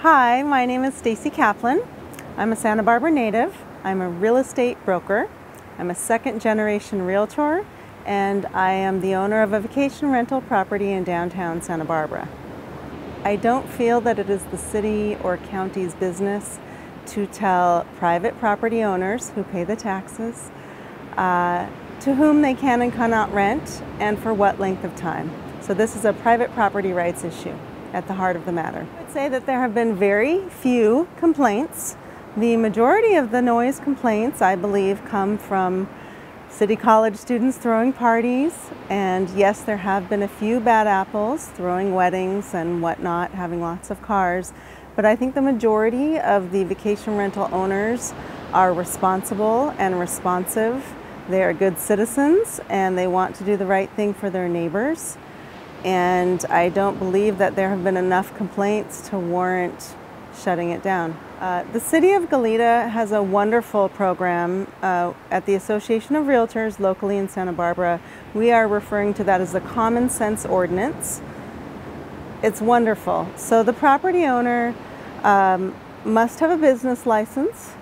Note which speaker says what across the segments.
Speaker 1: Hi, my name is Staci Caplan. I'm a Santa Barbara native. I'm a real estate broker. I'm a second-generation realtor, and I am the owner of a vacation rental property in downtown Santa Barbara. I don't feel that it is the city or county's business to tell private property owners who pay the taxes to whom they can and cannot rent and for what length of time. So this is a private property rights issue at the heart of the matter. I would say that there have been very few complaints. The majority of the noise complaints, I believe, come from City College students throwing parties, and yes, there have been a few bad apples throwing weddings and whatnot, having lots of cars, but I think the majority of the vacation rental owners are responsible and responsive. They are good citizens and they want to do the right thing for their neighbors. And I don't believe that there have been enough complaints to warrant shutting it down. The City of Goleta has a wonderful program at the Association of Realtors locally in Santa Barbara. We are referring to that as the Common Sense Ordinance. It's wonderful. So the property owner must have a business license,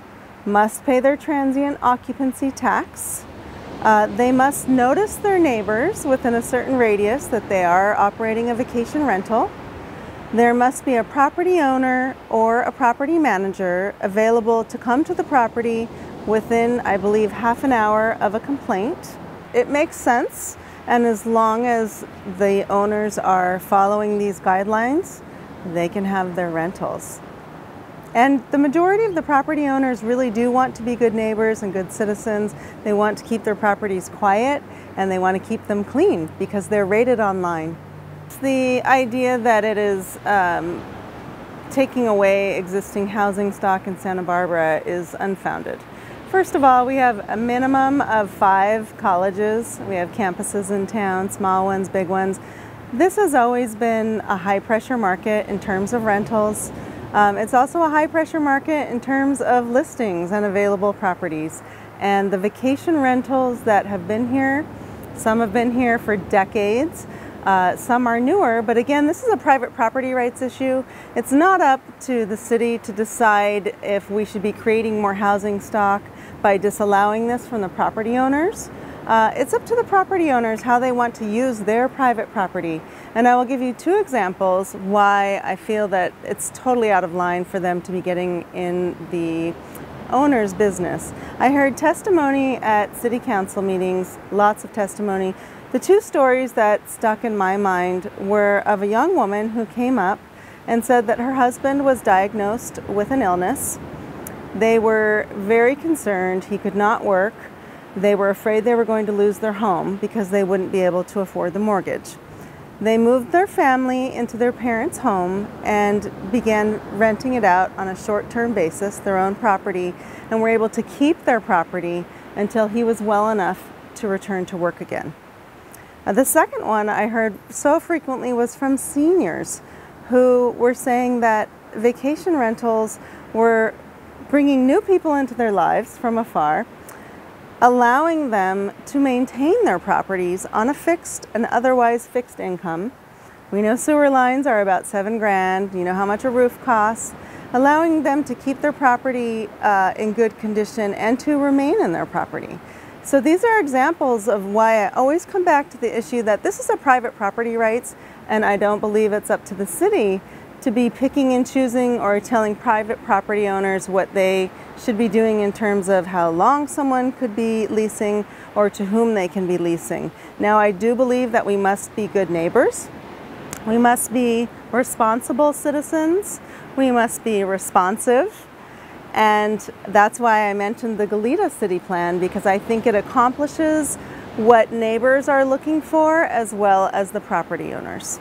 Speaker 1: must pay their transient occupancy tax. They must notice their neighbors within a certain radius that they are operating a vacation rental. There must be a property owner or a property manager available to come to the property within, I believe, half an hour of a complaint. It makes sense, and as long as the owners are following these guidelines, they can have their rentals. And the majority of the property owners really do want to be good neighbors and good citizens. They want to keep their properties quiet and they want to keep them clean because they're rated online. The idea that it is taking away existing housing stock in Santa Barbara is unfounded. First of all, we have a minimum of 5 colleges. We have campuses in town, small ones, big ones. This has always been a high-pressure market in terms of rentals. It's also a high-pressure market in terms of listings and available properties. And the vacation rentals that have been here, some have been here for decades, some are newer, but again, this is a private property rights issue. It's not up to the city to decide if we should be creating more housing stock by disallowing this from the property owners. It's up to the property owners how they want to use their private property. And I will give you 2 examples why I feel that it's totally out of line for them to be getting in the owner's business. I heard testimony at city council meetings, lots of testimony. The 2 stories that stuck in my mind were of a young woman who came up and said that her husband was diagnosed with an illness. They were very concerned. He could not work. They were afraid they were going to lose their home because they wouldn't be able to afford the mortgage. They moved their family into their parents' home and began renting it out on a short-term basis, their own property, and were able to keep their property until he was well enough to return to work again. The second one I heard so frequently was from seniors who were saying that vacation rentals were bringing new people into their lives from afar, allowing them to maintain their properties on a fixed and otherwise fixed income. We know sewer lines are about $7 grand, you know how much a roof costs, allowing them to keep their property in good condition and to remain in their property. So these are examples of why I always come back to the issue that this is a private property rights, and I don't believe it's up to the city to be picking and choosing or telling private property owners what they should be doing in terms of how long someone could be leasing or to whom they can be leasing. Now, I do believe that we must be good neighbors. We must be responsible citizens. We must be responsive. And that's why I mentioned the Goleta City Plan, because I think it accomplishes what neighbors are looking for as well as the property owners.